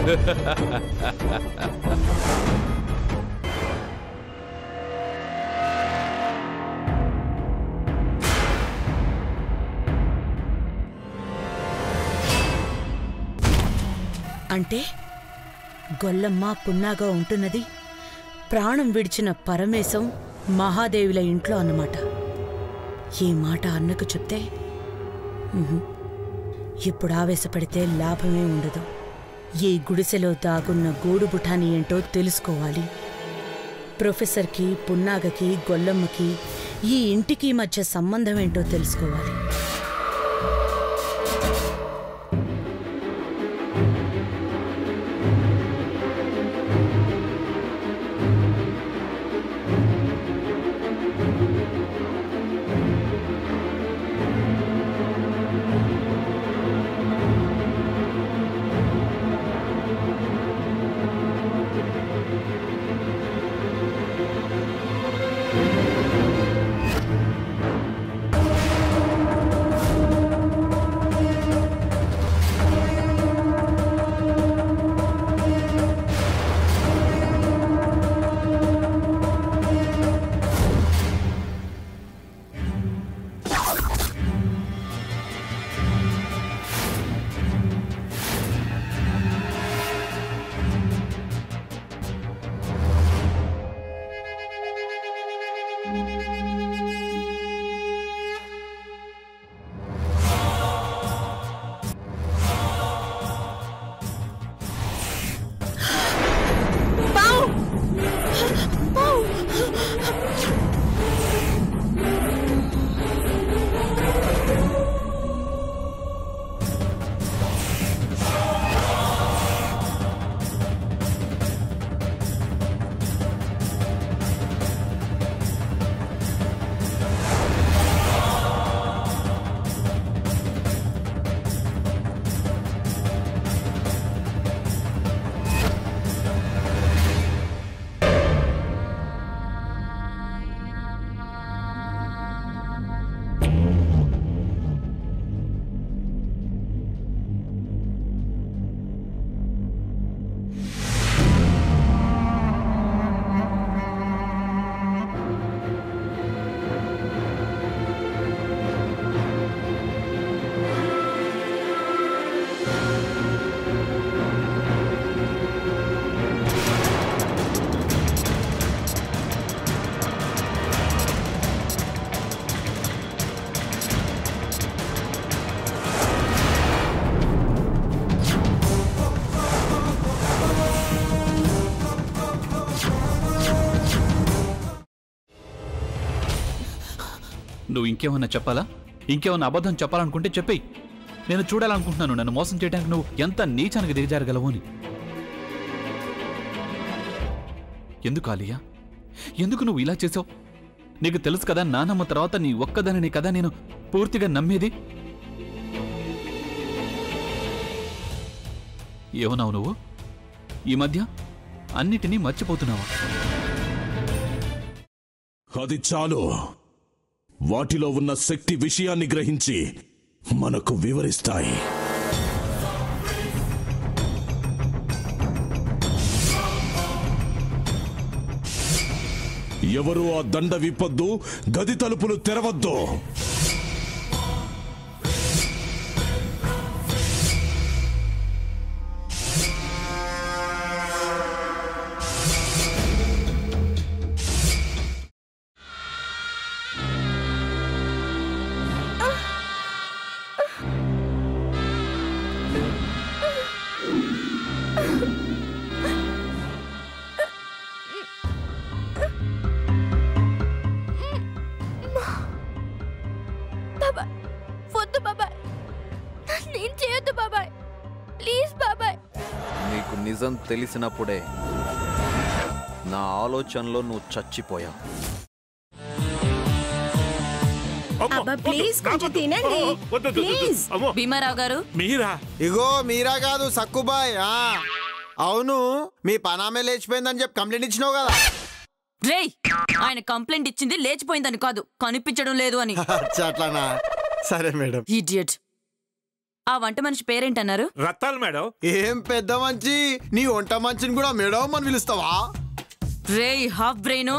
అంటే గొల్లమ్మ పున్నాగా ఉంటున్నది ప్రాణం విడిచిన పరమేశం మహాదేవిల ఇంట్లో అన్నమాట. ఈ మాట అన్నకు చెప్తే ఇప్పుడు ఆవేశపడితే లాభమే ఉండదు. ఈ గుడిసెలో దాగున్న గూడుబుఠాని ఏంటో తెలుసుకోవాలి. ప్రొఫెసర్కి పున్నాగకి గొల్లమ్మకి ఈ ఇంటికి మధ్య సంబంధం ఏంటో తెలుసుకోవాలి. నువ్వు ఇంకేమన్నా చెప్పాలా? ఇంకేమన్నా అబద్ధం చెప్పాలనుకుంటే చెప్పేయి. నేను చూడాలనుకుంటున్నాను నన్ను మోసం చేయడానికి నువ్వు ఎంత నీచానికి దిగజారగలవు అని. ఎందుకు ఆలియా, ఎందుకు నువ్వు ఇలా చేసావు? నీకు తెలుసు కదా నానమ్మ తర్వాత నీ ఒక్కదానిని కదా నేను పూర్తిగా నమ్మేది. ఏమన్నావు నువ్వు? ఈ మధ్య అన్నిటినీ మర్చిపోతున్నావా? అది చాలు. వాటిలో ఉన్న శక్తి విషయాన్ని గ్రహించి మనకు వివరిస్తాయి. ఎవరూ ఆ దండ విప్పొద్దు, గది తలుపులు తెరవద్దు. నిజం తెలిసినప్పుడే నా ఆలోచనలో నువ్వు చచ్చిపోయావు. భీమారావు గారు, మీరా? ఇగో మీరా కాదు, సక్కుబాయ్. అవును, మీ పనామే లేచిపోయిందని చెప్పి కంప్లైంట్ ఇచ్చినావు కదా. రేయ్, ఆయన కంప్లైంట్ ఇచ్చింది లేచిపోయిందని కాదు, కనిపించడం లేదు అని. అట్లానా? సరే మేడం. ఇడియట్. ఆ వంట మనిషి పేరేంటన్నారు? రత్తాలు మేడం. ఏం పెద్ద మంచి, నీ వంట మంచిని కూడా మేడం అని పిలుస్తావా? రేయ్ హాఫ్ బ్రెయిన్,